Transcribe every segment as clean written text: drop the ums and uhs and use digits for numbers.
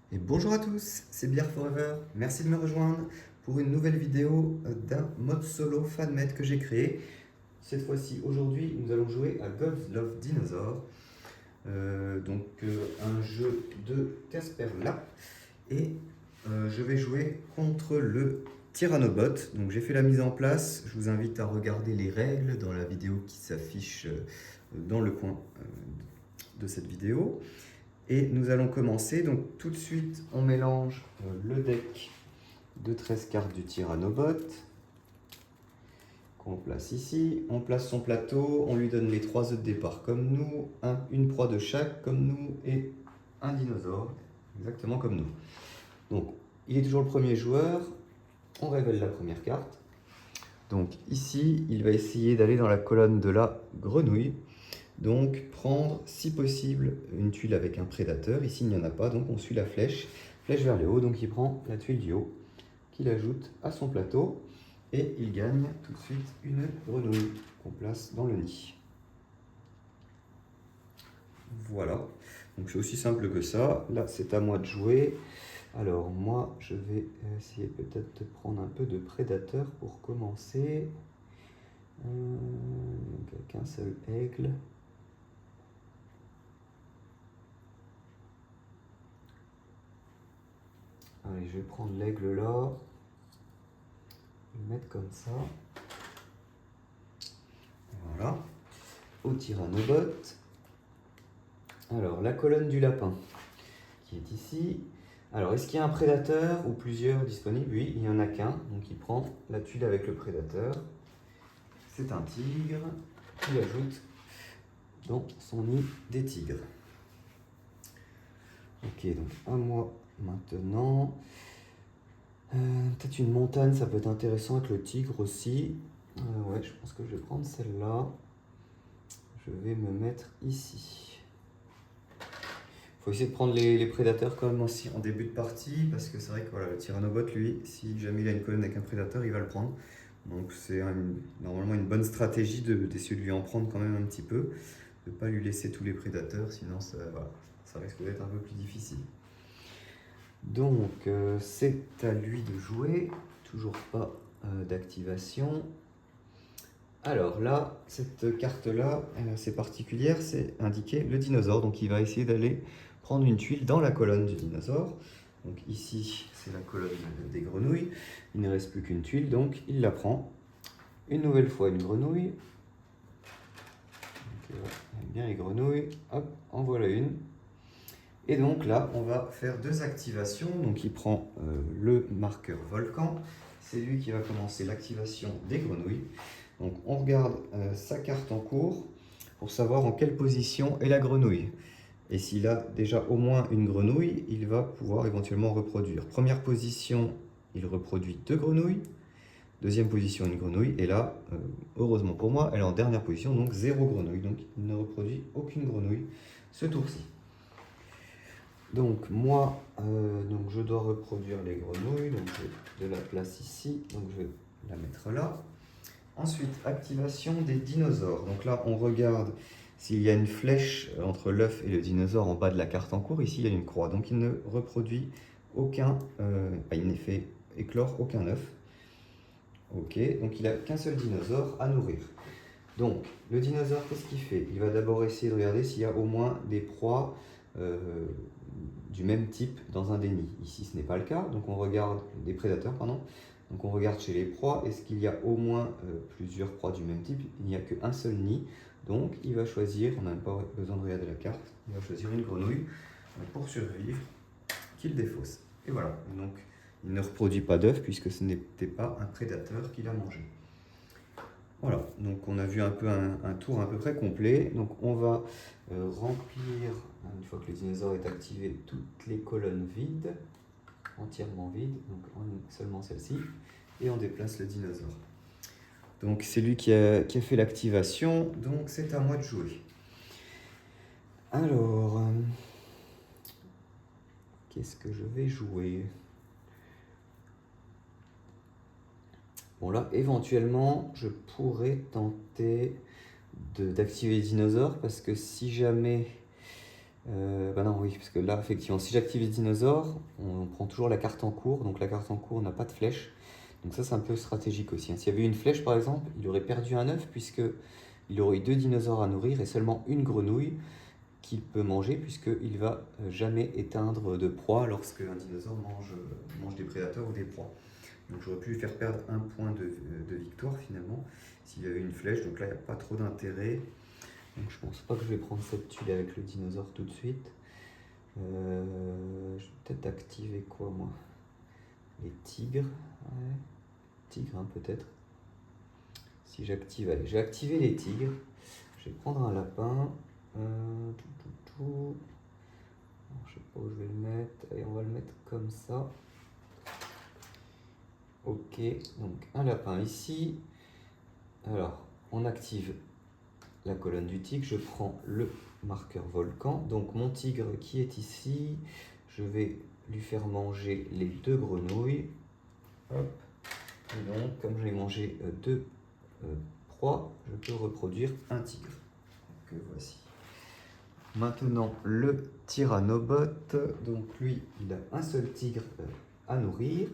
Et bonjour à tous, c'est Bière Forever. Merci de me rejoindre pour une nouvelle vidéo d'un mode solo FanMed que j'ai créé. Cette fois-ci, aujourd'hui, nous allons jouer à Gods Love Dinosaur. Un jeu de Casper Lap. Et je vais jouer contre le Tyrannobot. Donc j'ai fait la mise en place. Je vous invite à regarder les règles dans la vidéo qui s'affiche dans le coin de cette vidéo. Et nous allons commencer, donc tout de suite on mélange le deck de 13 cartes du Tyrannobot qu'on place ici. On place son plateau, on lui donne les 3 œufs de départ comme nous, une proie de chaque comme nous et un dinosaure exactement comme nous. Donc il est toujours le premier joueur, on révèle la première carte. Donc ici il va essayer d'aller dans la colonne de la grenouille. Donc prendre si possible une tuile avec un prédateur. Ici il n'y en a pas, donc on suit la flèche vers le haut. Donc il prend la tuile du haut qu'il ajoute à son plateau et il gagne tout de suite une grenouille qu'on place dans le nid. Voilà, donc c'est aussi simple que ça. Là c'est à moi de jouer. Alors moi je vais essayer peut-être de prendre un peu de prédateur pour commencer. Qu'un seul aigle. Allez, je vais prendre l'aigle là, le mettre comme ça. Voilà. Au Tyrannobot. Alors, la colonne du lapin qui est ici. Alors, est-ce qu'il y a un prédateur ou plusieurs disponibles? Oui, il n'y en a qu'un. Donc, il prend la tuile avec le prédateur. C'est un tigre. Il ajoute dans son nid des tigres. Ok, donc à moi maintenant. Peut-être une montagne, ça peut être intéressant avec le tigre aussi. Ouais, je pense que je vais prendre celle-là. Je vais me mettre ici. Il faut essayer de prendre les prédateurs quand même aussi en début de partie, parce que c'est vrai que voilà, le Tyrannobot, lui, si jamais il a une colonne avec un prédateur, il va le prendre. Donc c'est normalement une bonne stratégie d'essayer de lui en prendre quand même un petit peu, de ne pas lui laisser tous les prédateurs, sinon ça risque d'être un peu plus difficile. Donc c'est à lui de jouer, toujours pas d'activation. Alors là, cette carte-là, elle est assez particulière, c'est indiqué le dinosaure, donc il va essayer d'aller prendre une tuile dans la colonne du dinosaure. Donc ici, c'est la colonne des grenouilles, il ne reste plus qu'une tuile, donc il la prend. Une nouvelle fois une grenouille. Donc, il aime bien les grenouilles, hop, en voilà une. Et donc là, on va faire 2 activations. Donc il prend le marqueur volcan. C'est lui qui va commencer l'activation des grenouilles. Donc on regarde sa carte en cours pour savoir en quelle position est la grenouille. Et s'il a déjà au moins une grenouille, il va pouvoir éventuellement reproduire. Première position, il reproduit 2 grenouilles. Deuxième position, une grenouille. Et là, heureusement pour moi, elle est en dernière position, donc 0 grenouille. Donc il ne reproduit aucune grenouille ce tour-ci. Donc moi, je dois reproduire les grenouilles, donc j'ai de la place ici, donc je vais la mettre là. Ensuite, activation des dinosaures. Donc là, on regarde s'il y a une flèche entre l'œuf et le dinosaure en bas de la carte en cours. Ici, il y a une croix, donc il ne reproduit aucun, il ne fait éclore aucun œuf. Ok, donc il n'a qu'un seul dinosaure à nourrir. Donc, le dinosaure, qu'est-ce qu'il fait? Il va d'abord essayer de regarder s'il y a au moins des proies du même type dans un des nids. Ici, ce n'est pas le cas, donc on regarde des prédateurs, pardon. Donc on regarde chez les proies, est-ce qu'il y a au moins plusieurs proies du même type? Il n'y a qu'un seul nid, donc il va choisir, on n'a même pas besoin de regarder la carte, il va choisir une grenouille pour survivre, qu'il défausse. Et voilà, donc il ne reproduit pas d'œufs puisque ce n'était pas un prédateur qui l'a mangé. Voilà, donc on a vu un peu un tour à peu près complet. Donc on va remplir, une fois que le dinosaure est activé, toutes les colonnes vides, entièrement vides, donc seulement celle-ci, et on déplace le dinosaure. Donc c'est lui qui a fait l'activation, donc c'est à moi de jouer. Alors, qu'est-ce que je vais jouer? Bon là, éventuellement, je pourrais tenter d'activer les dinosaures parce que si jamais Bah non, oui, parce que là, effectivement, si j'active les dinosaures, on prend toujours la carte en cours. Donc la carte en cours n'a pas de flèche. Donc ça, c'est un peu stratégique aussi, hein. S'il y avait eu une flèche, par exemple, il aurait perdu un œuf, puisque il aurait eu 2 dinosaures à nourrir et seulement une grenouille qu'il peut manger, puisqu'il va jamais éteindre de proie lorsque un dinosaure mange des prédateurs ou des proies. Donc j'aurais pu lui faire perdre un point de victoire finalement s'il y avait une flèche. Donc là, il n'y a pas trop d'intérêt. Donc je pense pas que je vais prendre cette tuile avec le dinosaure tout de suite. Je vais peut-être activer quoi, moi? Les tigres. Ouais. Tigres, hein, peut-être. Si j'active, allez, j'ai activé les tigres. Je vais prendre un lapin. Tout. Alors, je sais pas où je vais le mettre. Allez, on va le mettre comme ça. Ok, donc un lapin ici. Alors, on active la colonne du tigre. Je prends le marqueur volcan. Donc mon tigre qui est ici, je vais lui faire manger les 2 grenouilles. Hop. Et donc, comme j'ai mangé 2 proies, je peux reproduire un tigre. Que voici. Maintenant, le Tyrannobot. Donc lui, il a un seul tigre à nourrir.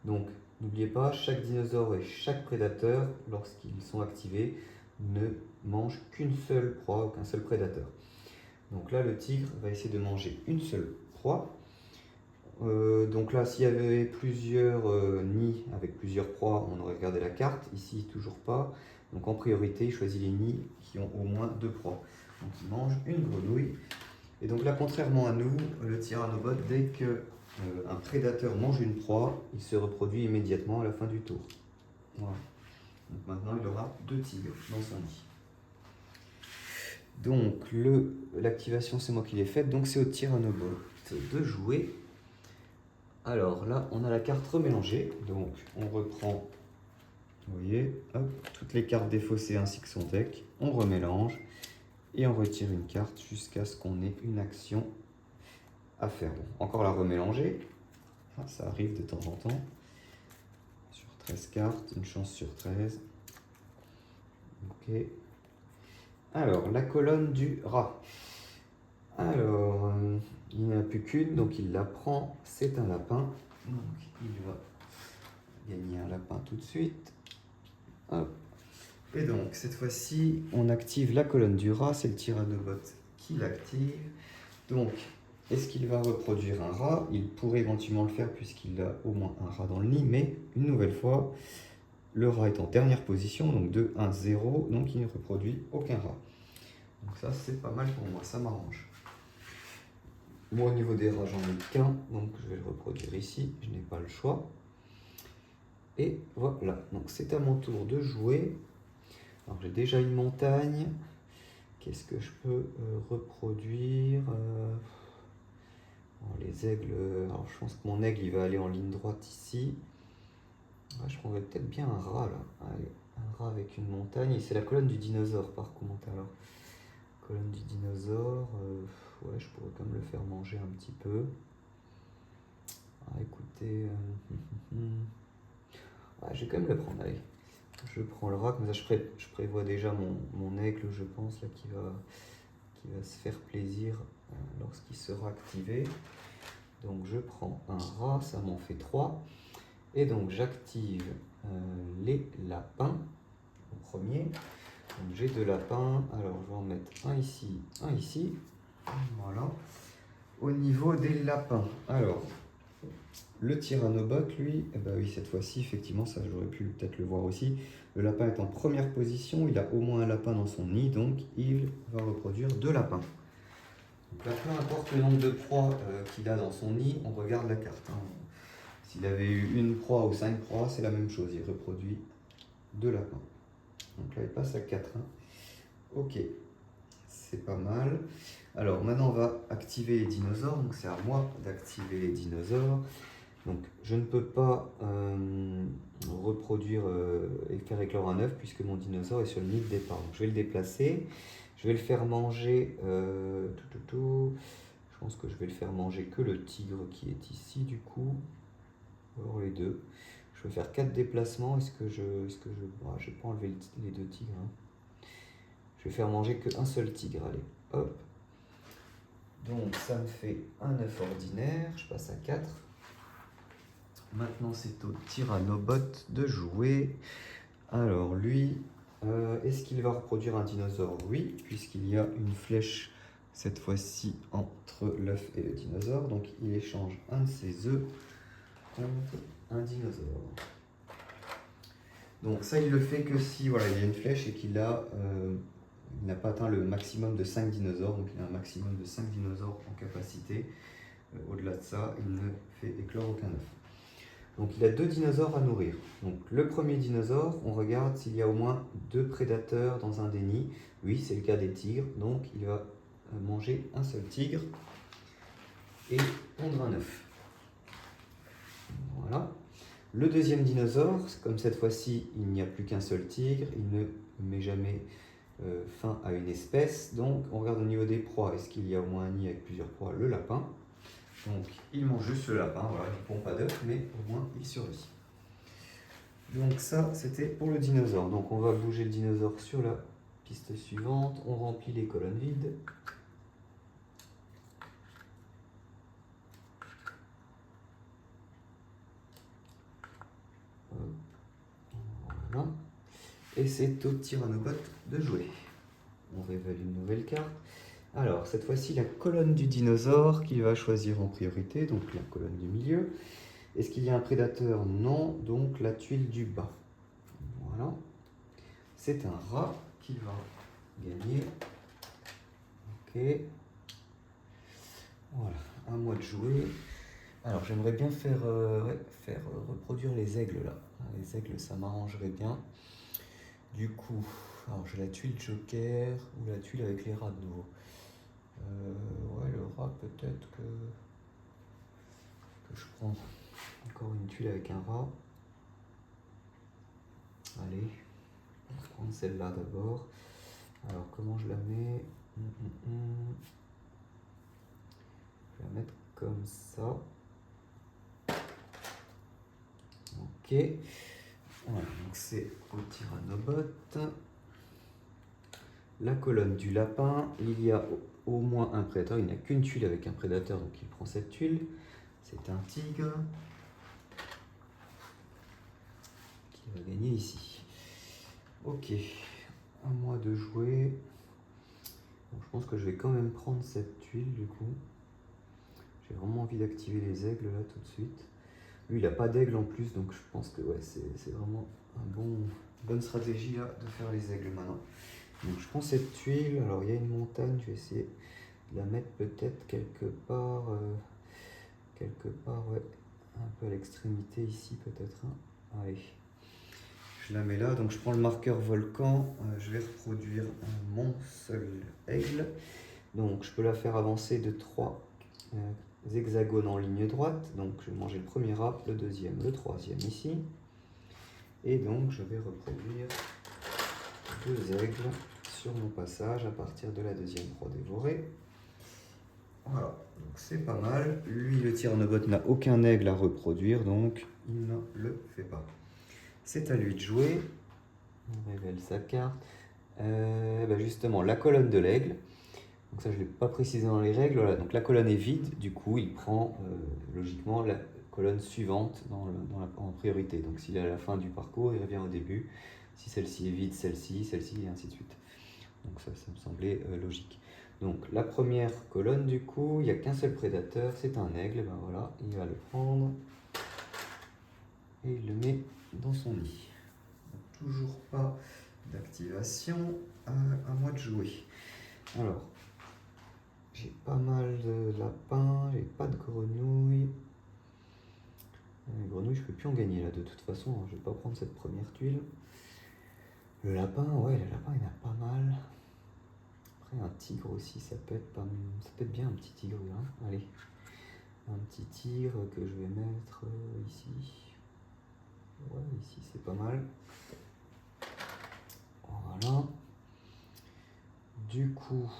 Donc, n'oubliez pas, chaque dinosaure et chaque prédateur, lorsqu'ils sont activés, ne mangent qu'une seule proie ou qu'un seul prédateur. Donc là, le tigre va essayer de manger une seule proie. Donc là, s'il y avait plusieurs nids avec plusieurs proies, on aurait regardé la carte. Ici, toujours pas. Donc en priorité, il choisit les nids qui ont au moins 2 proies. Donc il mange une grenouille. Et donc là, contrairement à nous, le Tyrannobot, dès que un prédateur mange une proie, il se reproduit immédiatement à la fin du tour. Voilà. Donc maintenant, il aura 2 tigres dans son nid. Donc l'activation, c'est moi qui l'ai faite. Donc c'est au Tyrannobot de jouer. Alors là, on a la carte remélangée. Donc on reprend, vous voyez, hop, toutes les cartes défaussées ainsi que son deck. On remélange et on retire une carte jusqu'à ce qu'on ait une action à faire. Bon, encore la remélanger. Enfin, ça arrive de temps en temps. Sur 13 cartes, une chance sur 13. Ok. Alors, la colonne du rat. Alors, il n'y en a plus qu'une, donc il la prend. C'est un lapin. Donc, il va gagner un lapin tout de suite. Hop. Et donc, cette fois-ci, on active la colonne du rat. C'est le Tyrannobot qui l'active. Donc, est-ce qu'il va reproduire un rat? Il pourrait éventuellement le faire puisqu'il a au moins un rat dans le nid, mais une nouvelle fois, le rat est en dernière position, donc 2, 1, 0, donc il ne reproduit aucun rat. Donc ça, c'est pas mal pour moi, ça m'arrange. Moi, au niveau des rats, j'en ai qu'un, donc je vais le reproduire ici, je n'ai pas le choix. Et voilà, donc c'est à mon tour de jouer. Alors j'ai déjà une montagne. Qu'est-ce que je peux reproduire? Les aigles, alors je pense que mon aigle il va aller en ligne droite ici. Ouais, je prendrais peut-être bien un rat là. Allez, un rat avec une montagne. Et c'est la colonne du dinosaure par contre. Alors, colonne du dinosaure, ouais, je pourrais quand même le faire manger un petit peu. Ah, écoutez, ouais, je vais quand même le prendre. Allez, je prends le rat, comme ça je prévois déjà mon aigle, je pense, là, qui va se faire plaisir lorsqu'il sera activé. Donc je prends un rat, ça m'en fait 3. Et donc j'active les lapins au premier. Donc j'ai 2 lapins. Alors je vais en mettre un ici, un ici. Voilà. Au niveau des lapins, alors le Tyrannobot, lui, eh ben oui, cette fois-ci, effectivement, ça j'aurais pu peut-être le voir aussi. Le lapin est en première position, il a au moins un lapin dans son nid, donc il va reproduire 2 lapins. Donc là, peu importe le nombre de proies qu'il a dans son nid, on regarde la carte, hein. S'il avait eu une proie ou 5 proies, c'est la même chose, il reproduit 2 lapins. Donc là, il passe à 4. Hein. Ok, c'est pas mal. Alors maintenant, on va activer les dinosaures. Donc c'est à moi d'activer les dinosaures. Donc je ne peux pas reproduire et faire éclore un œuf puisque mon dinosaure est sur le nid de départ. Donc je vais le déplacer. Je vais le faire manger. Je pense que je vais le faire manger que le tigre qui est ici du coup. Alors les deux. Je vais faire 4 déplacements. Est-ce que je vais pas enlever les 2 tigres. Hein. Je vais faire manger qu'un seul tigre. Allez, hop. Donc ça me fait un œuf ordinaire, je passe à 4. Maintenant c'est au Tyrannobot de jouer. Alors lui, est-ce qu'il va reproduire un dinosaure? Oui, puisqu'il y a une flèche cette fois-ci entre l'œuf et le dinosaure. Donc il échange un de ses œufs contre un dinosaure. Donc ça il le fait que si voilà, il y a une flèche et qu'il a, il n'a pas atteint le maximum de 5 dinosaures. Donc il a un maximum de 5 dinosaures en capacité. Au-delà de ça, il ne fait éclore aucun œuf. Donc il a 2 dinosaures à nourrir. Donc le premier dinosaure, on regarde s'il y a au moins 2 prédateurs dans un des nids. Oui, c'est le cas des tigres, donc il va manger un seul tigre et pondre un œuf. Voilà. Le deuxième dinosaure, comme cette fois-ci il n'y a plus qu'un seul tigre, il ne met jamais fin à une espèce. Donc on regarde au niveau des proies, est-ce qu'il y a au moins un nid avec plusieurs proies? Le lapin. Donc il mange juste le lapin, voilà, il ne pond pas d'œuf, mais au moins il survit. Donc ça, c'était pour le dinosaure. Donc on va bouger le dinosaure sur la piste suivante. On remplit les colonnes vides. Voilà. Et c'est au Tyrannobot de jouer. On révèle une nouvelle carte. Alors, cette fois-ci, la colonne du dinosaure qu'il va choisir en priorité, donc la colonne du milieu. Est-ce qu'il y a un prédateur? Non, donc la tuile du bas. Voilà. C'est un rat qui va gagner. Ok. Voilà, à moi de jouer. Alors, j'aimerais bien faire reproduire les aigles là. Les aigles, ça m'arrangerait bien. Du coup, alors j'ai la tuile joker ou la tuile avec les rats de nouveau. Ouais, le rat, peut-être que je prends encore une tuile avec un rat. Allez, on va prendre celle-là d'abord. Alors, comment je la mets? Je vais la mettre comme ça. Ok. Voilà, donc c'est au Tyrannobot. La colonne du lapin, il y a au moins un prédateur. Il n'y a qu'une tuile avec un prédateur, donc il prend cette tuile. C'est un tigre qui va gagner ici. Ok, à moi de jouer. Bon, je pense que je vais quand même prendre cette tuile du coup. J'ai vraiment envie d'activer les aigles là tout de suite. Lui, il n'a pas d'aigle en plus, donc je pense que ouais, c'est vraiment une bonne stratégie là de faire les aigles maintenant. Donc je prends cette tuile, alors il y a une montagne, je vais essayer de la mettre peut-être quelque part, ouais, un peu à l'extrémité ici peut-être. Hein. Allez, je la mets là, donc je prends le marqueur volcan, je vais reproduire mon seul aigle. Donc je peux la faire avancer de 3 hexagones en ligne droite, donc je vais manger le premier rat, le deuxième, le troisième ici. Et donc je vais reproduire 2 aigles sur mon passage à partir de la deuxième proie dévorée. Voilà, donc c'est pas mal. Lui, le Tyrannobot n'a aucun aigle à reproduire, donc il ne le fait pas. C'est à lui de jouer. On révèle sa carte. Justement, la colonne de l'aigle. Donc ça, je ne l'ai pas précisé dans les règles. Voilà, donc la colonne est vide, du coup, il prend logiquement la colonne suivante en priorité. Donc s'il est à la fin du parcours, il revient au début. Si celle-ci est vide, celle-ci, et ainsi de suite. Donc ça me semblait logique. Donc la première colonne, du coup, il n'y a qu'un seul prédateur, c'est un aigle. Ben voilà, il va le prendre et il le met dans son nid. Donc, toujours pas d'activation, à moi de jouer. Alors, j'ai pas mal de lapins, j'ai pas de grenouilles. Les grenouilles, je peux plus en gagner là de toute façon, hein, je vais pas prendre cette première tuile. Le lapin, ouais, le lapin il y en a pas mal. Après un tigre aussi, ça peut être bien un petit tigre là. Allez, un petit tigre que je vais mettre ici. Ouais, ici c'est pas mal. Voilà. Du coup,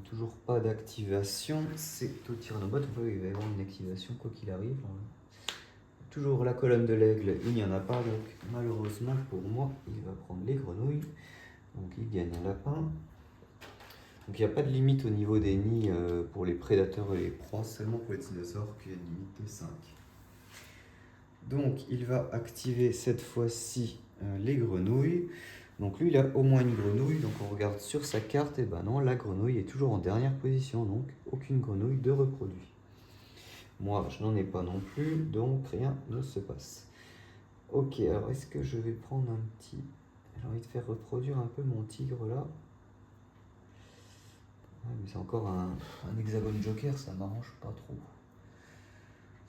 toujours pas d'activation. C'est au Tyrannobot. Il va y avoir une activation quoi qu'il arrive. Toujours la colonne de l'aigle, il n'y en a pas. Donc malheureusement pour moi, il va prendre les grenouilles. Donc il gagne un lapin. Donc il n'y a pas de limite au niveau des nids pour les prédateurs et les proies, seulement pour les dinosaures qu'il y a une limite de 5. Donc il va activer cette fois-ci les grenouilles. Donc lui il a au moins une grenouille, donc on regarde sur sa carte, et ben non, la grenouille est toujours en dernière position, donc aucune grenouille de reproduit. Moi je n'en ai pas non plus, donc rien ne se passe. Ok, alors est-ce que je vais prendre un petit... J'ai envie de faire reproduire un peu mon tigre là. Ouais, mais c'est encore un hexagone joker, ça m'arrange pas trop.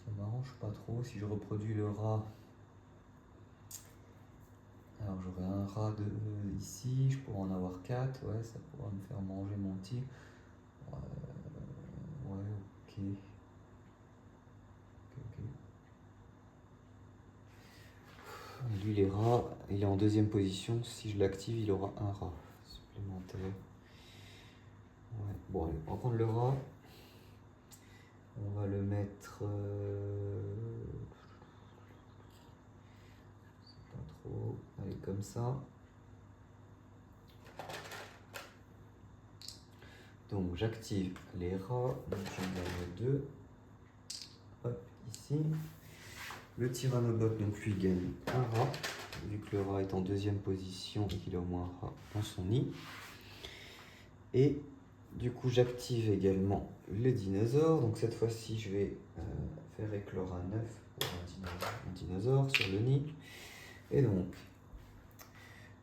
Ça m'arrange pas trop. Si je reproduis le rat, alors j'aurai un rat ici, je pourrais en avoir 4, ouais, ça pourra me faire manger mon tigre. Ouais, ok. Lui, les rats, il est en deuxième position. Si je l'active, il aura un rat supplémentaire. Ouais. Bon, allez, on va prendre le rat. On va le mettre... pas trop. Allez, comme ça. Donc j'active les rats. Donc j'en gagne 2. Hop, ici. Le Tyrannobot, donc lui, gagne un rat. Vu que le rat est en deuxième position et qu'il a au moins un rat dans son nid. Et du coup, j'active également le dinosaure. Donc cette fois-ci, je vais faire éclore un œuf pour un dinosaure sur le nid. Et donc,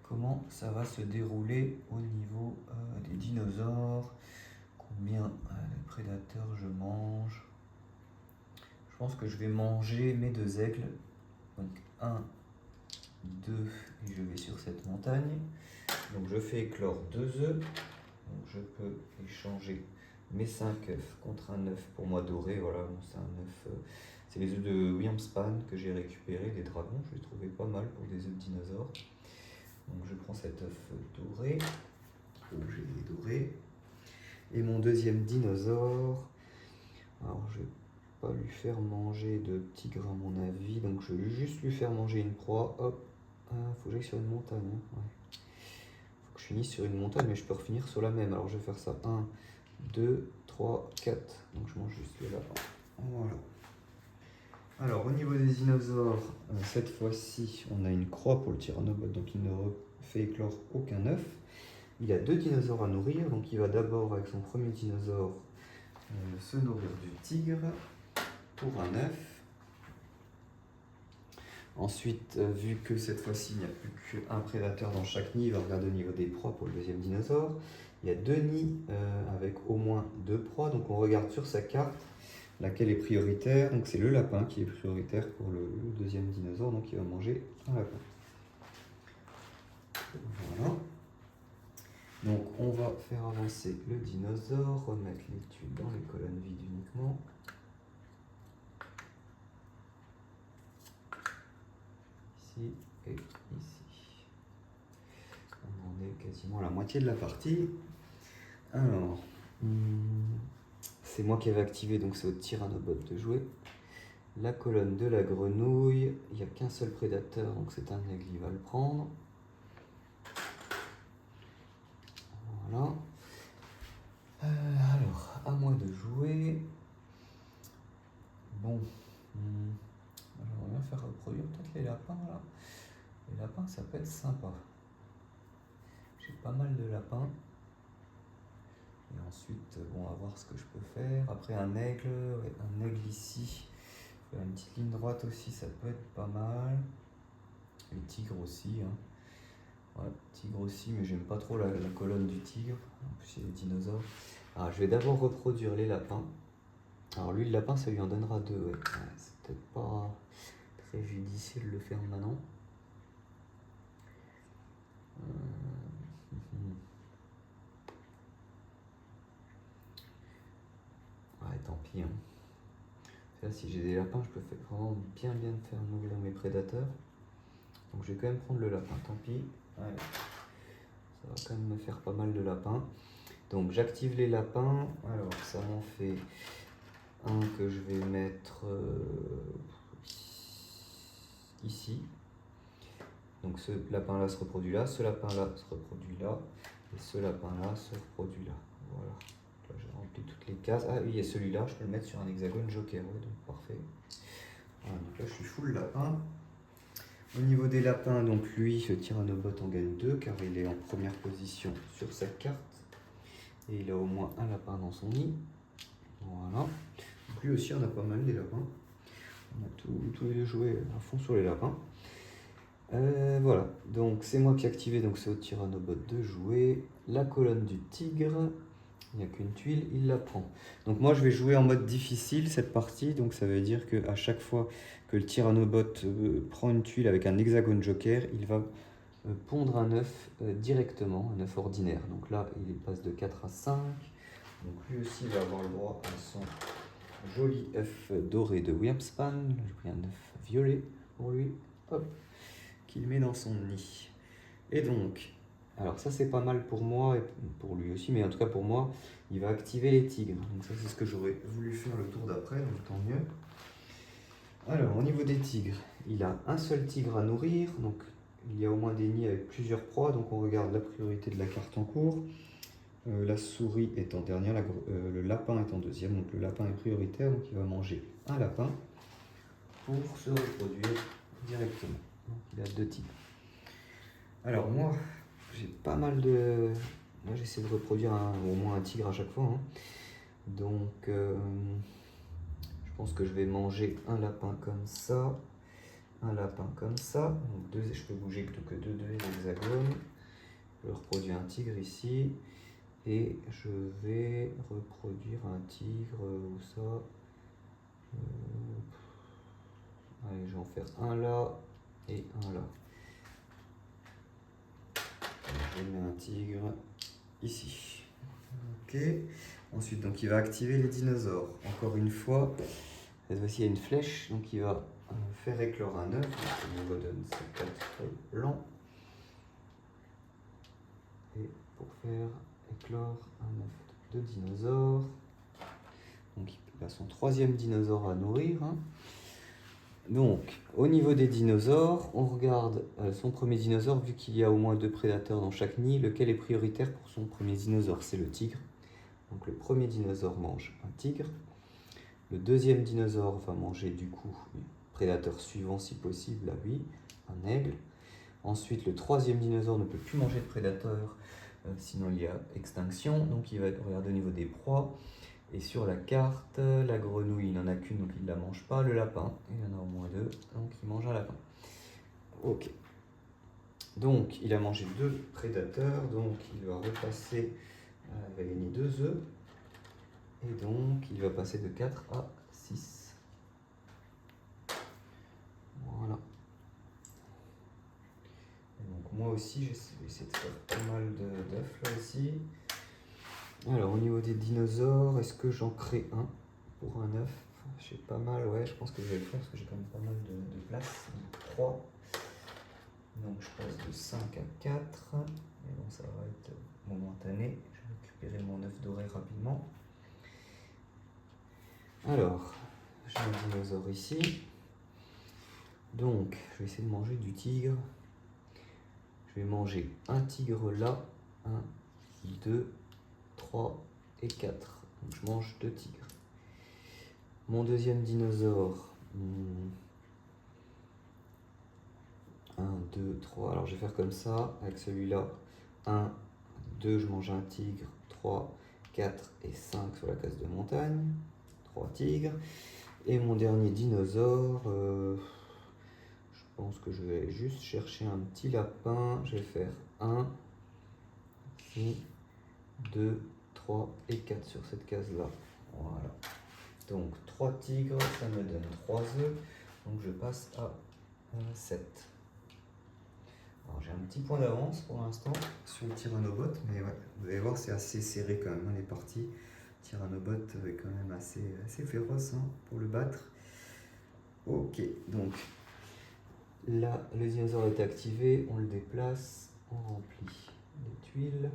comment ça va se dérouler au niveau des dinosaures? Combien de prédateurs je mange? Je pense que je vais manger mes 2 aigles. Donc 1, 2, et je vais sur cette montagne. Donc je fais éclore 2 œufs. Donc je peux échanger mes 5 œufs contre un œuf pour moi doré. Voilà, bon, c'est un œuf. C'est les œufs de Williamspan que j'ai récupérés, des dragons. Je les trouvais pas mal pour des œufs de dinosaures. Donc je prends cet œuf doré. J'ai doré. Et mon deuxième dinosaure. Alors je vais pas lui faire manger de tigre à mon avis. Donc je vais juste lui faire manger une proie. Hop. Faut que j'aille sur une montagne. Hein. Ouais. Je finis sur une montagne, mais je peux refinir sur la même. Alors je vais faire ça 1, 2, 3, 4. Donc je mange juste là. Voilà. Alors au niveau des dinosaures, cette fois-ci, on a une croix pour le Tyrannobot, donc il ne fait éclore aucun œuf. Il a 2 dinosaures à nourrir, donc il va d'abord avec son premier dinosaure se nourrir du tigre pour un œuf. Ensuite, vu que cette fois-ci, il n'y a plus qu'un prédateur dans chaque nid, il va regarder au niveau des proies pour le deuxième dinosaure. Il y a 2 nids avec au moins 2 proies, donc on regarde sur sa carte laquelle est prioritaire. Donc c'est le lapin qui est prioritaire pour le deuxième dinosaure, donc il va manger un lapin. Voilà. Donc on va faire avancer le dinosaure, remettre l'étude dans les colonnes vides uniquement. Ici et ici. On en est quasiment à la moitié de la partie. Alors, c'est moi qui avais activé, donc c'est au Tyrannobot de jouer. La colonne de la grenouille, il n'y a qu'un seul prédateur, donc c'est un aigle, il va le prendre. Voilà. Alors, à moi de jouer. Bon, j'aimerais bien faire reproduire peut-être les lapins là. Les lapins, ça peut être sympa. J'ai pas mal de lapins. Et ensuite, bon, on va voir ce que je peux faire. Après, un aigle ici. Faire une petite ligne droite aussi, ça peut être pas mal. Les tigres aussi. Hein. Ouais, tigre aussi, mais j'aime pas trop la colonne du tigre. En plus, il y a les dinosaures. Alors, je vais d'abord reproduire les lapins. Alors, lui, le lapin, ça lui en donnera 2. Ouais. C'est peut-être pas très judicieux de le faire maintenant. Ouais, tant pis. Hein. Là, si j'ai des lapins, je peux vraiment bien faire nourrir mes prédateurs. Donc je vais quand même prendre le lapin, tant pis. Allez. Ça va quand même me faire pas mal de lapins. Donc j'active les lapins. Alors ça m'en fait un que je vais mettre ici. Donc ce lapin là se reproduit là, ce lapin là se reproduit là, et ce lapin là se reproduit là. Voilà. Là, j'ai rempli toutes les cases. Ah oui, il y a celui-là, je peux le mettre sur un hexagone joker. Ouais, donc parfait. Voilà, donc là, je suis full lapin. Au niveau des lapins, donc lui, ce Tyrannobot en gagne 2 car il est en première position sur cette carte. Et il a au moins un lapin dans son nid. Voilà. Donc lui aussi, on a pas mal des lapins. On a tous les jouets à fond sur les lapins. Voilà, donc c'est moi qui ai activé donc ce Tyrannobot de jouer. La colonne du tigre, il n'y a qu'une tuile, il la prend. Donc moi je vais jouer en mode difficile cette partie, donc ça veut dire qu'à chaque fois que le Tyrannobot prend une tuile avec un hexagone joker, il va pondre un œuf directement, un œuf ordinaire. Donc là il passe de 4 à 5, donc lui aussi il va avoir le droit à son joli œuf doré de Wyrmspan. J'ai pris un œuf violet pour lui, hop, qu'il met dans son nid. Et donc, alors ça c'est pas mal pour moi et pour lui aussi, mais en tout cas pour moi, il va activer les tigres. Donc ça c'est ce que j'aurais voulu faire le tour d'après, donc tant mieux. Alors au niveau des tigres, il a un seul tigre à nourrir, donc il y a au moins des nids avec plusieurs proies, donc on regarde la priorité de la carte en cours. La souris est en dernière, le lapin est en deuxième, donc le lapin est prioritaire, donc il va manger un lapin pour se reproduire directement. Donc il a 2 tigres. Alors moi, j'ai pas mal de... Moi j'essaie de reproduire au moins un tigre à chaque fois. Hein. Donc je pense que je vais manger un lapin comme ça, un lapin comme ça. Donc je peux bouger que deux hexagones. Je reproduis un tigre ici. Et je vais reproduire un tigre où ça. Allez, je vais en faire un là et un là. Je mets un tigre ici. Ok. Ensuite, donc il va activer les dinosaures. Encore une fois, cette fois-ci il y a une flèche, donc il va faire éclore un œuf. On me redonne ces 4 blancs. Et pour faire éclore un œuf de dinosaure. Donc il a son 3e dinosaure à nourrir. Hein. Donc, au niveau des dinosaures, on regarde son premier dinosaure, vu qu'il y a au moins 2 prédateurs dans chaque nid, lequel est prioritaire pour son premier dinosaure? C'est le tigre. Donc le premier dinosaure mange un tigre. Le 2e dinosaure va manger du coup le prédateur suivant si possible, là oui, un aigle. Ensuite, le 3e dinosaure ne peut plus manger de prédateur, sinon il y a extinction. Donc il va regarder au niveau des proies. Et sur la carte, la grenouille, il n'en a qu'une, donc il ne la mange pas. Le lapin, il y en a au moins 2, donc il mange un lapin. Ok. Donc, il a mangé 2 prédateurs, donc il va repasser, il va gagner 2 œufs. Et donc, il va passer de 4 à 6. Voilà. Et donc, moi aussi, je vais essayer de faire pas mal d'œufs là aussi. Alors, au niveau des dinosaures, est-ce que j'en crée un pour un œuf? J'ai pas mal, ouais, je pense que je vais le faire parce que j'ai quand même pas mal de place. 3. Donc je passe de 5 à 4. Mais bon, ça va être momentané. Je vais récupérer mon œuf doré rapidement. Alors, j'ai un dinosaure ici. Donc, je vais essayer de manger du tigre. Je vais manger un tigre là. 1, 2, 3 et 4. Donc je mange 2 tigres. Mon 2e dinosaure. 1, 2, 3. Alors je vais faire comme ça avec celui-là. 1, 2, je mange un tigre. 3, 4 et 5 sur la case de montagne. 3 tigres. Et mon dernier dinosaure, je pense que je vais juste chercher un petit lapin. Je vais faire 1, 2, 3 et 4 sur cette case-là. Voilà. Donc 3 tigres, ça me donne 3 œufs. Donc je passe à 7. Alors j'ai un petit point d'avance pour l'instant sur le Tyrannobot, mais ouais, vous allez voir, c'est assez serré quand même, hein, les parties. Tyrannobot est quand même assez féroce hein, pour le battre. Ok, donc là, le dinosaure est activé, on le déplace, on remplit les tuiles.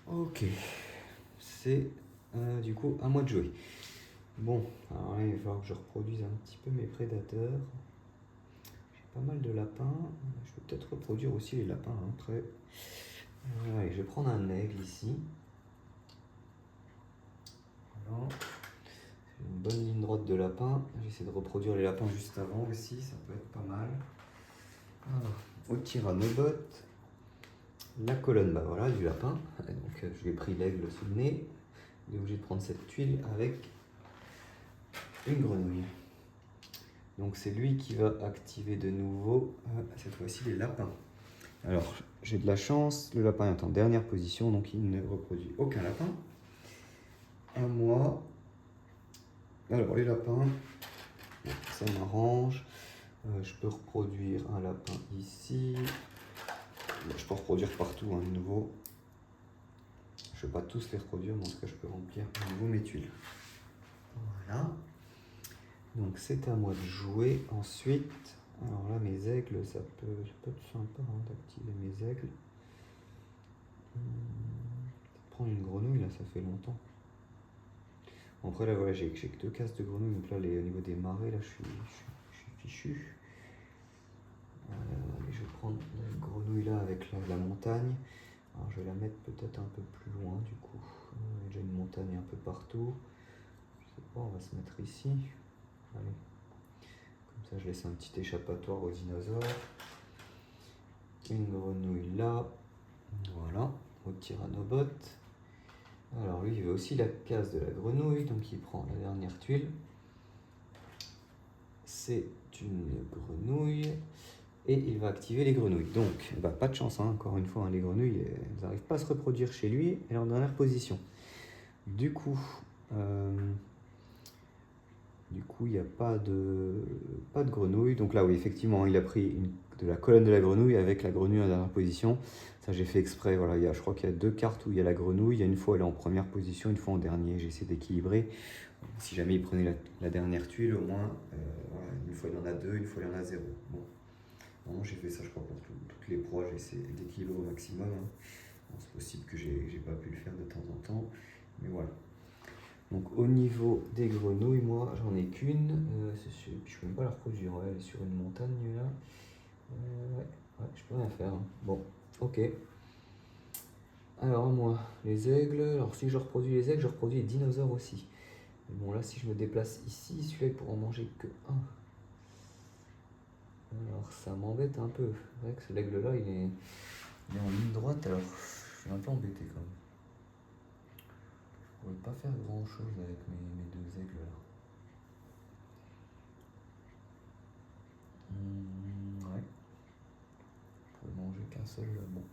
Ok, c'est du coup à moi de jouer. Bon, alors là, il va falloir que je reproduise un petit peu mes prédateurs. J'ai pas mal de lapins. Je peux peut-être reproduire aussi les lapins hein, après. Allez, je vais prendre un aigle ici. Voilà. Une bonne ligne droite de lapin. J'essaie de reproduire les lapins juste avant aussi, ça peut être pas mal. Alors, au Tyranobot, la colonne, bah voilà, du lapin. Donc je lui ai pris l'aigle sous le nez. Il est obligé de prendre cette tuile avec une grenouille. Donc c'est lui qui va activer de nouveau, cette fois-ci, les lapins. Alors, j'ai de la chance, le lapin est en dernière position, donc il ne reproduit aucun lapin. À moi. Alors, les lapins, ça m'arrange. Je peux reproduire un lapin ici. Je peux reproduire partout hein, de nouveau. Je ne vais pas tous les reproduire, mais en tout cas, je peux remplir de nouveau mes tuiles. Voilà. Donc, c'est à moi de jouer ensuite. Alors là, mes aigles, ça peut être sympa hein, d'activer mes aigles. Prendre une grenouille, là, ça fait longtemps. Après, là, voilà, j'ai que 2 cases de grenouilles. Donc là, au niveau des marais, là, je suis fichu. Je vais prendre la grenouille là avec la montagne. Alors, je vais la mettre peut-être un peu plus loin, du coup. Il y a déjà une montagne un peu partout. Je sais pas, on va se mettre ici. Allez. Comme ça, je laisse un petit échappatoire aux dinosaures. Une grenouille là. Voilà, au Tyranobot. Alors lui, il veut aussi la case de la grenouille, donc il prend la dernière tuile. C'est une grenouille. Et il va activer les grenouilles. Donc, bah, pas de chance, hein, encore une fois, hein, les grenouilles, elles n'arrivent pas à se reproduire chez lui. Elle est en dernière position. Du coup, il n'y a pas de grenouille. Donc là, oui, effectivement, il a pris de la colonne de la grenouille avec la grenouille en dernière position. Ça, j'ai fait exprès. Voilà, je crois qu'il y a 2 cartes où il y a la grenouille. Il y a une fois, elle est en première position, une fois en dernier. J'ai essayé d'équilibrer. Si jamais il prenait la dernière tuile, au moins, voilà, une fois il y en a 2, une fois il y en a 0. Bon. Non, j'ai fait ça, je crois, pour toutes les proies. J'ai essayé d'équilibrer au maximum. Hein. Bon, c'est possible que j'ai pas pu le faire de temps en temps. Mais voilà. Donc au niveau des grenouilles, moi j'en ai qu'une, je peux même pas la reproduire, ouais, elle est sur une montagne là. Ouais, je peux rien faire. Hein. Bon, ok. Alors moi, les aigles, alors si je reproduis les aigles, je reproduis les dinosaures aussi. Mais bon là si je me déplace ici, celui-là il pourra en manger que un. Alors ça m'embête un peu. C'est vrai que l'aigle là il est en ligne droite, alors je suis un peu embêté quand même. Je ne pourrais pas faire grand chose avec mes 2 aigles là. Ouais. Je pourrais manger qu'un seul. Bon.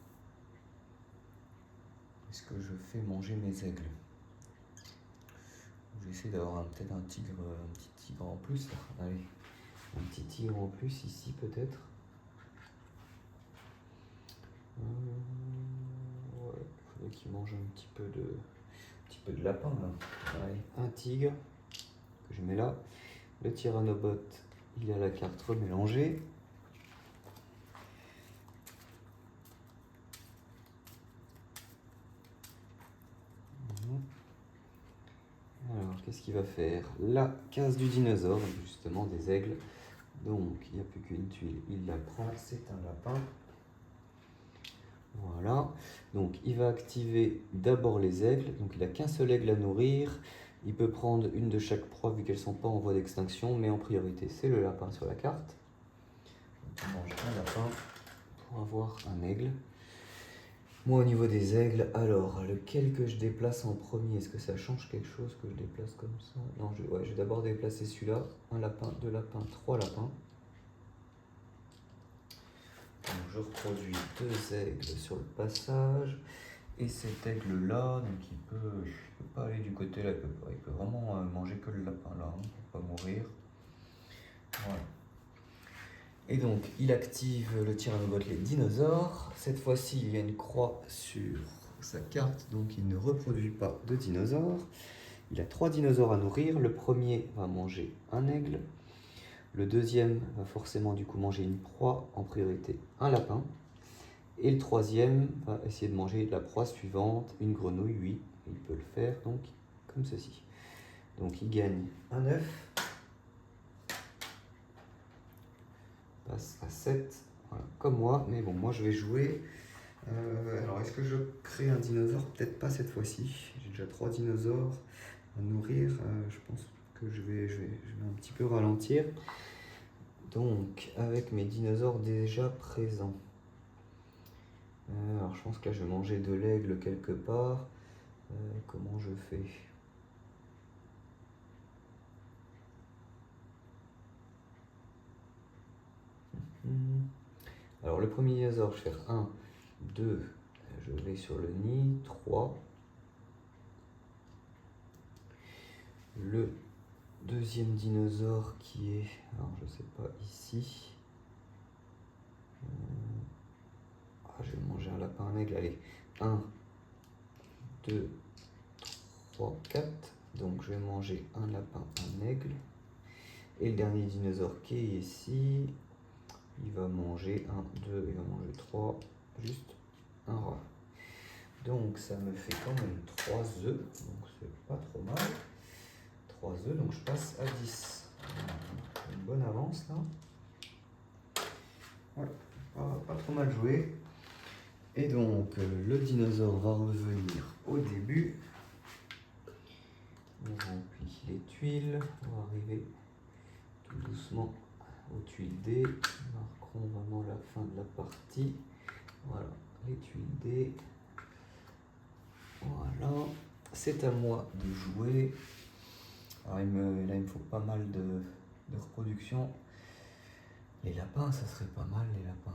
Est-ce que je fais manger mes aigles? J'essaie d'avoir peut-être un petit tigre en plus. Là. Allez, un petit tigre en plus ici peut-être. Ouais, il faudrait qu'il mange un petit peu de lapin là. Allez, un tigre que je mets là. Le Tyranobot, il a la carte remélangée. Alors, qu'est-ce qu'il va faire? La case du dinosaure, justement des aigles. Donc, il n'y a plus qu'une tuile, il la prend, c'est un lapin. Voilà. Donc, il va activer d'abord les aigles. Donc, il n'a qu'un seul aigle à nourrir. Il peut prendre une de chaque proie vu qu'elles ne sont pas en voie d'extinction, mais en priorité, c'est le lapin sur la carte. Donc, on mange un lapin pour avoir un aigle. Moi, au niveau des aigles, alors, lequel que je déplace en premier? Est-ce que ça change quelque chose que je déplace comme ça? Non, je vais d'abord déplacer celui-là. Un lapin, 2 lapins, 3 lapins. Donc, je reproduis 2 aigles sur le passage. Et cet aigle-là, donc il peut pas aller du côté là, il peut vraiment manger que le lapin là, hein, pour pas mourir. Voilà. Et donc, il active le Tyranobot les dinosaures. Cette fois-ci, il y a une croix sur sa carte, donc il ne reproduit pas de dinosaures. Il a 3 dinosaures à nourrir. Le premier va manger un aigle. Le deuxième va forcément du coup manger une proie, en priorité un lapin. Et le troisième va essayer de manger la proie suivante, une grenouille, oui. Il peut le faire donc comme ceci. Donc il gagne un œuf. passe à 7. Voilà, comme moi, mais bon, moi je vais jouer. Alors, est-ce que je crée un dinosaure? Peut-être pas cette fois-ci. J'ai déjà 3 dinosaures à nourrir. Je pense que je vais un petit peu ralentir. Donc, avec mes dinosaures déjà présents. Alors, je pense que là, je vais manger de l'aigle quelque part. Comment je fais? Alors, le premier dinosaure, je vais faire 1, 2, je vais sur le nid, 3. Le deuxième dinosaure qui est, alors je sais pas, ici. Je vais manger un lapin, un aigle, allez. 1, 2, 3, 4. Donc je vais manger un lapin, un aigle. Et le dernier dinosaure qui est ici, il va manger 1, 2, il va manger 3, juste un rat. Donc ça me fait quand même 3 œufs, donc c'est pas trop mal. 3 œufs, donc je passe à 10. Une bonne avance là. Voilà, pas trop mal joué. Et donc le dinosaure va revenir au début. On remplit les tuiles, on va arriver tout doucement aux tuiles D. Marquons vraiment la fin de la partie. Voilà, les tuiles D. Voilà, c'est à moi de jouer. Alors là, il me faut pas mal de reproduction. Les lapins, ça serait pas mal, les lapins.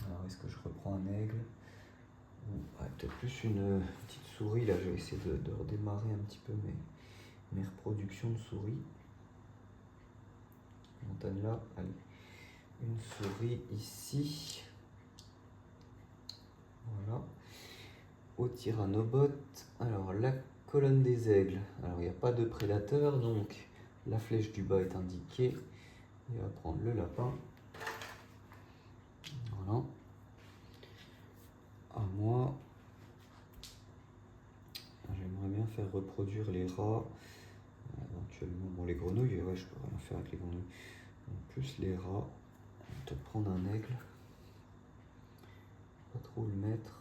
Alors, est-ce que je reprends un aigle? Ou peut-être plus une petite souris. Là, je vais essayer de redémarrer un petit peu mes reproductions de souris. Montagne là, allez. Une souris ici. Voilà. Au tyrannobot. Alors, la colonne des aigles. Alors, il n'y a pas de prédateur, donc la flèche du bas est indiquée. Il va prendre le lapin. Voilà. À moi. J'aimerais bien faire reproduire les rats. Éventuellement, bon, les grenouilles, ouais, je peux rien faire avec les grenouilles. En plus, les rats, on va peut-être prendre un aigle. Pas trop le mettre.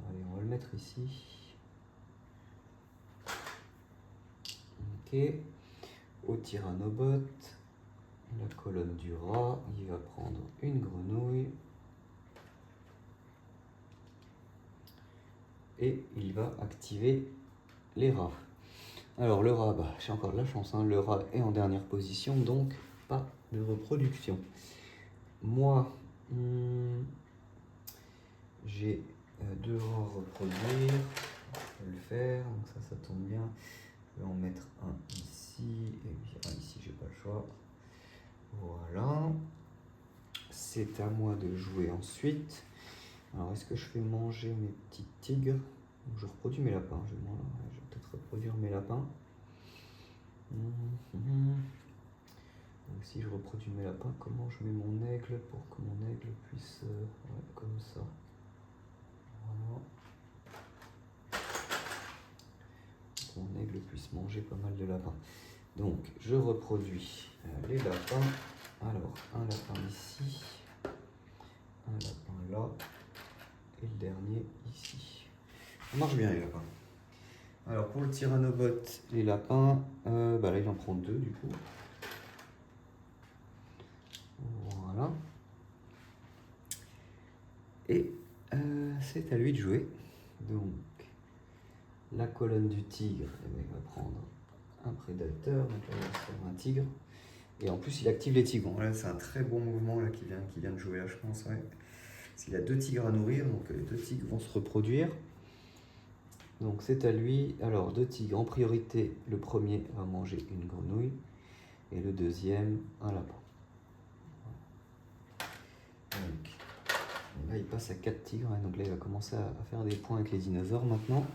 Allez, on va le mettre ici. Ok. Au tyrannobot, la colonne du rat, il va prendre une grenouille. Et il va activer les rats. Alors le rat, j'ai encore de la chance, hein. Le rat est en dernière position, donc pas de reproduction. Moi, j'ai 2 rats à reproduire. Je vais le faire, donc ça tombe bien. Je vais en mettre un ici et puis un ici, j'ai pas le choix. Voilà. C'est à moi de jouer ensuite. Alors est-ce que je fais manger mes petits tigres? Je reproduis mes lapins. Je vais peut-être reproduire mes lapins. Donc si je reproduis mes lapins, comment je mets mon aigle pour que mon aigle puisse... ouais, comme ça. Voilà. Mon aigle puisse manger pas mal de lapins. Donc je reproduis les lapins. Alors un lapin ici, un lapin là, et le dernier ici. Ça marche bien les lapins. Alors pour le tyrannobot, les lapins, là il en prend 2 du coup. Voilà. Et c'est à lui de jouer. Donc la colonne du tigre, il va prendre un prédateur, donc là il va se faire un tigre. Et en plus il active les tigres. Bon, là c'est un très bon mouvement là, qui vient de jouer là je pense. Ouais. S'il a 2 tigres à nourrir, donc les 2 tigres vont se reproduire. Donc c'est à lui. Alors 2 tigres en priorité, le premier va manger une grenouille et le deuxième un lapin. Donc là il passe à 4 tigres, hein, donc là il va commencer à faire des points avec les dinosaures maintenant.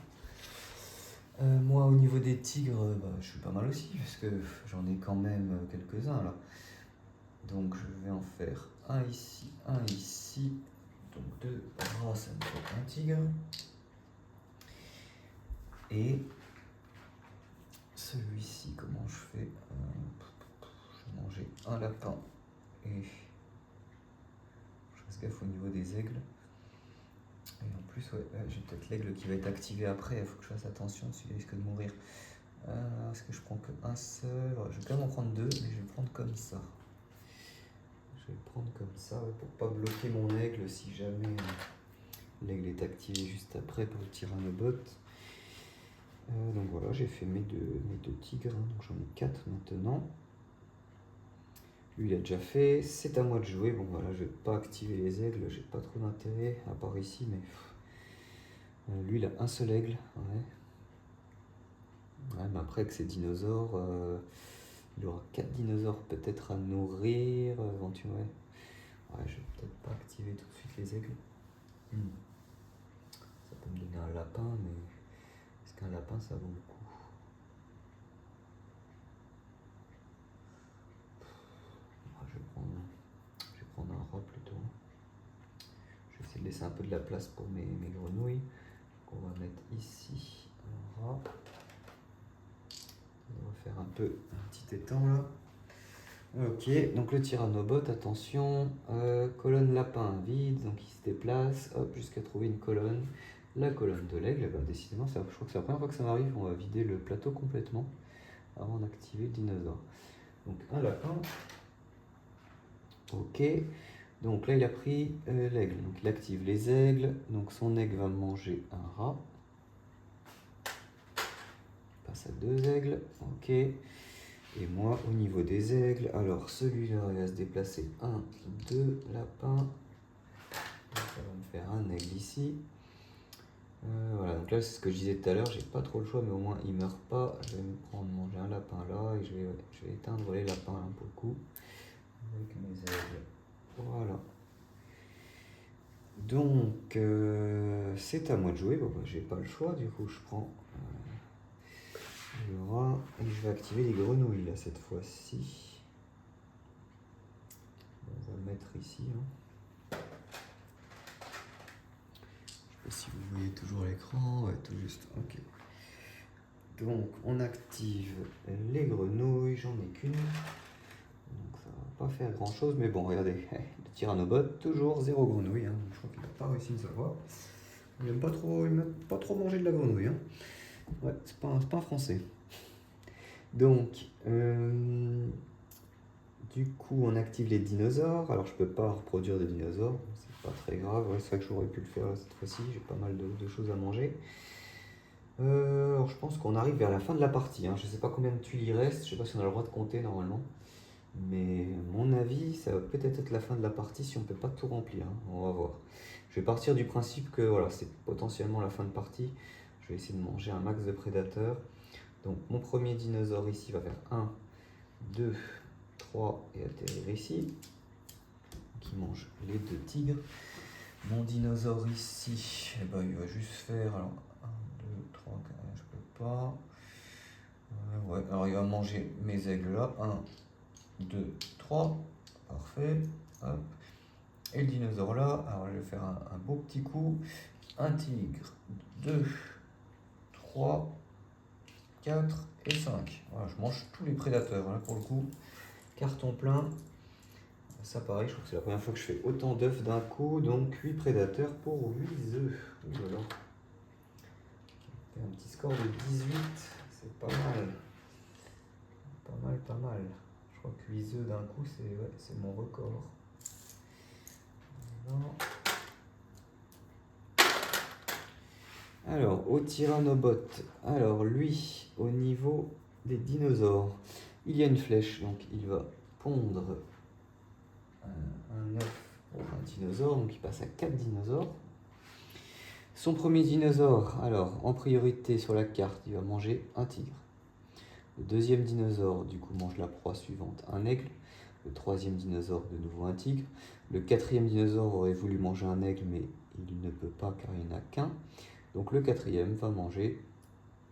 Moi au niveau des tigres, je suis pas mal aussi, parce que j'en ai quand même quelques-uns là. Donc je vais en faire un ici, donc 2 rats, ça me fait un tigre. Et celui-ci, comment je fais? Je vais manger un lapin et gaffe au niveau des aigles. Et en plus, ouais, j'ai peut-être l'aigle qui va être activé après, il faut que je fasse attention, celui-là risque de mourir. Est-ce que je prends qu'un seul? Ouais, je vais quand même en prendre deux, mais je vais prendre comme ça. Je vais le prendre comme ça, ouais, pour pas bloquer mon aigle si jamais l'aigle est activé juste après pour le Tyrannobot. Donc voilà, j'ai fait mes deux tigres, hein, donc j'en ai 4 maintenant. Lui il a déjà fait, c'est à moi de jouer. Bon voilà, je vais pas activer les aigles, j'ai pas trop d'intérêt, à part ici, mais lui il a un seul aigle, ouais. Ouais, mais après que ces dinosaures, il y aura 4 dinosaures peut-être à nourrir, éventuellement. Ouais, je vais peut-être pas activer tout de suite les aigles. Ça peut me donner un lapin, mais est-ce qu'un lapin ça vaut le coup? Je vais prendre un rat plutôt. Je vais essayer de laisser un peu de la place pour mes grenouilles. Donc on va mettre ici un rat. On va faire un petit étang là. Ok, donc le Tyrannobot, attention, colonne lapin vide, donc il se déplace, hop, jusqu'à trouver une colonne. La colonne de l'aigle, bah, décidément, je crois que c'est la première fois que ça m'arrive, on va vider le plateau complètement avant d'activer le dinosaure. Donc un lapin. Ok, donc là il a pris l'aigle, donc il active les aigles, donc son aigle va manger un rat. Il passe à 2 aigles, ok. Et moi au niveau des aigles, alors celui-là il va se déplacer 1, 2 lapins. Ça va me faire un aigle ici. Voilà, donc là c'est ce que je disais tout à l'heure, j'ai pas trop le choix, mais au moins il meurt pas. Je vais me prendre manger un lapin là et je vais éteindre les lapins là pour le coup. Avec mes aigles. Voilà. Donc c'est à moi de jouer. Bon, bah, j'ai pas le choix, du coup je prends le rat et je vais activer les grenouilles là cette fois-ci. On va le mettre ici. Hein. Je sais pas si vous voyez toujours l'écran. Ouais, tout juste. Ok. Donc on active les grenouilles. J'en ai qu'une. Donc ça va pas faire grand chose, mais bon, regardez, le Tyrannobot, toujours 0 grenouille, hein, je crois qu'il n'a pas réussi une seule fois. Il n'aime pas trop manger de la grenouille. Hein. Ouais, c'est pas un français. Donc, du coup, on active les dinosaures. Alors, je peux pas reproduire de dinosaures, c'est pas très grave. Ouais, c'est vrai que j'aurais pu le faire cette fois-ci, j'ai pas mal de choses à manger. Alors, je pense qu'on arrive vers la fin de la partie. Hein. Je sais pas combien de tuiles il reste, je sais pas si on a le droit de compter normalement. Mais à mon avis, ça va peut-être être la fin de la partie si on ne peut pas tout remplir. Hein. On va voir. Je vais partir du principe que voilà, c'est potentiellement la fin de partie. Je vais essayer de manger un max de prédateurs. Donc mon premier dinosaure ici va faire 1, 2, 3 et atterrir ici. Qui mange les 2 tigres. Mon dinosaure ici, eh ben, il va juste faire alors, 1, 2, 3, 4, je peux pas. Ouais, alors il va manger mes aigles là. 1, 2, 3, parfait, hop. Et le dinosaure là, alors je vais faire un beau petit coup, un tigre, 2, 3, 4 et 5. Voilà, je mange tous les prédateurs, là pour le coup, carton plein. Ça pareil, je crois que c'est la première fois que je fais autant d'œufs d'un coup, donc 8 prédateurs pour 8 œufs. Voilà. Un petit score de 18, c'est pas mal. Pas mal. Je crois que 8 œufs d'un coup, c'est mon record. Alors, au Tyrannobot, alors lui, au niveau des dinosaures, il y a une flèche, donc il va pondre un œuf pour un dinosaure, donc il passe à 4 dinosaures. Son premier dinosaure, alors en priorité sur la carte, il va manger un tigre. Le deuxième dinosaure, du coup, mange la proie suivante, un aigle. Le troisième dinosaure, de nouveau un tigre. Le quatrième dinosaure aurait voulu manger un aigle, mais il ne peut pas car il n'y en a qu'un. Donc le quatrième va manger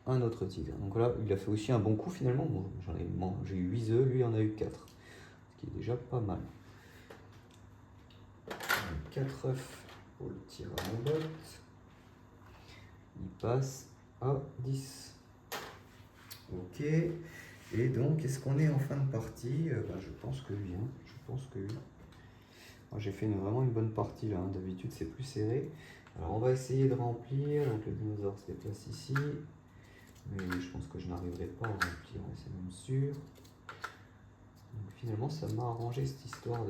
un autre tigre. Donc là, il a fait aussi un bon coup finalement. Bon, j'ai eu 8 œufs, lui en a eu 4. Ce qui est déjà pas mal. 4 œufs pour le Tyrannobot. Il passe à 10. Ok. Et donc, est-ce qu'on est en fin de partie? Je pense que oui. Hein. Je pense que oui. J'ai fait vraiment une bonne partie là, hein. D'habitude c'est plus serré. Alors on va essayer de remplir, donc le dinosaure se déplace ici. Mais je pense que je n'arriverai pas à remplir, c'est même sûr. Donc finalement ça m'a arrangé cette histoire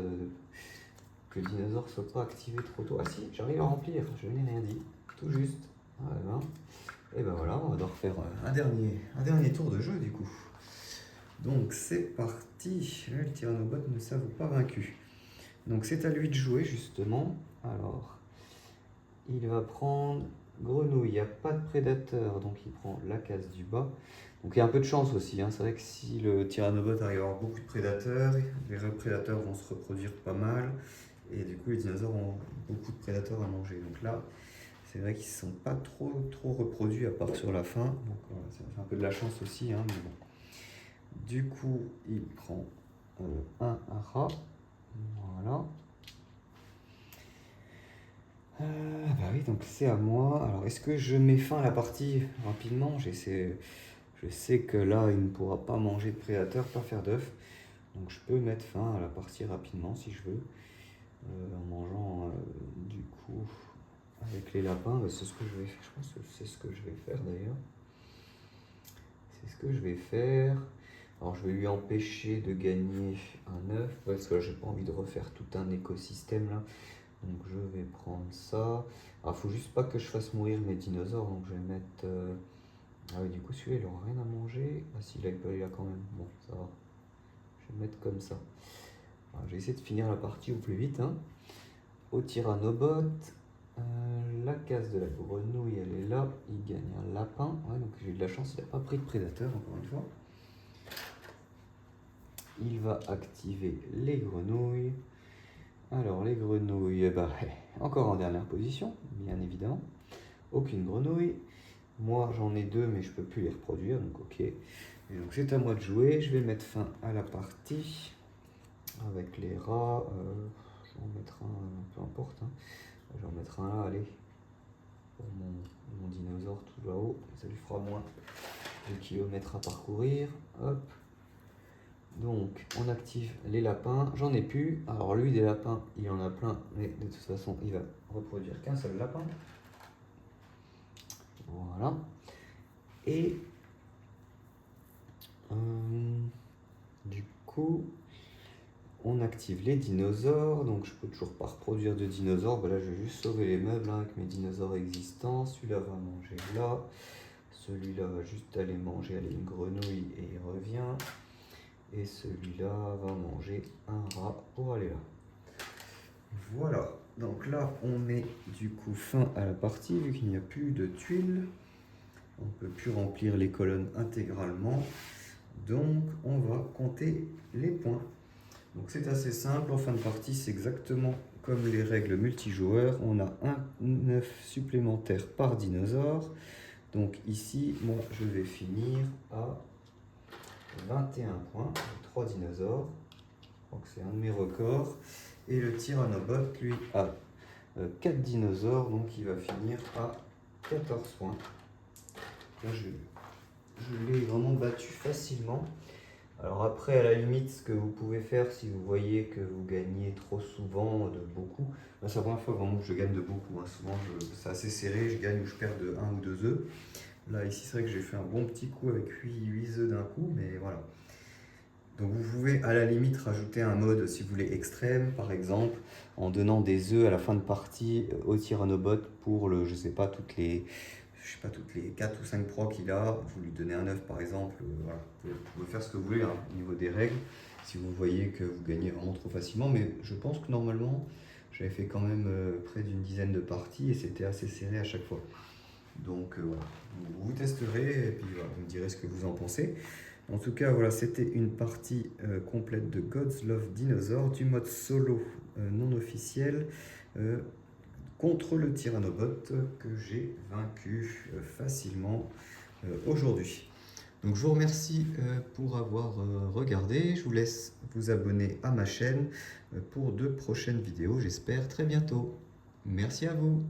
que le dinosaure soit pas activé trop tôt. Ah si, j'arrive à remplir, je n'ai rien dit, tout juste. Voilà. Et ben voilà, on va devoir faire un dernier tour de jeu du coup. Donc c'est parti, le Tyrannobot ne s'avoue pas vaincu. Donc c'est à lui de jouer justement. Alors, il va prendre grenouille, il n'y a pas de prédateur, donc il prend la case du bas. Donc il y a un peu de chance aussi, hein. C'est vrai que si le Tyrannobot arrive à avoir beaucoup de prédateurs, les prédateurs vont se reproduire pas mal. Et du coup les dinosaures ont beaucoup de prédateurs à manger. Donc là, c'est vrai qu'ils ne sont pas trop reproduits à part sur la fin. Donc voilà, ça fait un peu de la chance aussi, hein, mais bon. Du coup, il prend un rat. Voilà. Bah oui, donc c'est à moi. Alors, est-ce que je mets fin à la partie rapidement? Je sais que là, il ne pourra pas manger de prédateurs, pas faire d'œufs. Donc, je peux mettre fin à la partie rapidement si je veux. En mangeant du coup avec les lapins. C'est ce que je vais faire. Je pense que c'est ce que je vais faire d'ailleurs. C'est ce que je vais faire. Alors je vais lui empêcher de gagner un œuf parce que j'ai pas envie de refaire tout un écosystème là. Donc je vais prendre ça. Alors faut juste pas que je fasse mourir mes dinosaures, donc je vais mettre... Ah oui, du coup celui-là il aura rien à manger. Ah si, là il peut aller là quand même. Bon, ça va. Je vais mettre comme ça. Alors, je vais essayer de finir la partie au plus vite, hein. Au Tyrannobot. La case de la grenouille elle est là, il gagne un lapin. Ouais, donc j'ai eu de la chance, il n'a pas pris de prédateur encore une fois. Il va activer les grenouilles. Alors les grenouilles, bah, encore en dernière position, bien évidemment. Aucune grenouille. Moi j'en ai deux mais je peux plus les reproduire, donc ok. Et donc c'est à moi de jouer, je vais mettre fin à la partie avec les rats. Je vais en mettre un, peu importe, hein. Je vais en mettre un là, allez. Pour mon dinosaure tout là-haut, ça lui fera moins de kilomètres à parcourir. Hop. Donc on active les lapins, j'en ai plus. Alors lui des lapins, il en a plein, mais de toute façon il va reproduire qu'un seul lapin. Voilà. Et du coup on active les dinosaures, donc je peux toujours pas reproduire de dinosaures. Bah là je vais juste sauver les meubles, hein, avec mes dinosaures existants. Celui-là va manger là, celui-là va juste aller manger une grenouille et il revient. Et celui-là va manger un rat pour aller là. Voilà, donc là on met du coup fin à la partie vu qu'il n'y a plus de tuiles. On ne peut plus remplir les colonnes intégralement. Donc on va compter les points. Donc c'est assez simple, en fin de partie c'est exactement comme les règles multijoueurs. On a un œuf supplémentaire par dinosaure. Donc ici, moi je vais finir à 21 points, 3 dinosaures. Donc c'est un de mes records. Et le Tyrannobot, lui, a 4 dinosaures, donc il va finir à 14 points. Là, je l'ai vraiment battu facilement. Alors après, à la limite, ce que vous pouvez faire si vous voyez que vous gagnez trop souvent de beaucoup, là, c'est la première fois vraiment que je gagne de beaucoup, hein. Souvent, c'est assez serré, je gagne ou je perds de 1 ou 2 œufs. Là, ici, c'est vrai que j'ai fait un bon petit coup avec 8 œufs d'un coup, mais voilà. Donc vous pouvez à la limite rajouter un mode si vous voulez extrême, par exemple, en donnant des œufs à la fin de partie au Tyrannobot pour je sais pas, toutes les 4 ou 5 procs qu'il a, vous lui donnez un œuf par exemple, voilà. Vous pouvez faire ce que vous voulez, hein, au niveau des règles, si vous voyez que vous gagnez vraiment trop facilement, mais je pense que normalement, j'avais fait quand même près d'une dizaine de parties et c'était assez serré à chaque fois. Donc voilà, vous testerez et puis voilà, vous me direz ce que vous en pensez. En tout cas, voilà, c'était une partie complète de Gods Love Dinosaur, du mode solo non officiel, contre le Tyrannobot que j'ai vaincu facilement aujourd'hui. Donc je vous remercie pour avoir regardé, je vous laisse vous abonner à ma chaîne pour de prochaines vidéos, j'espère très bientôt. Merci à vous.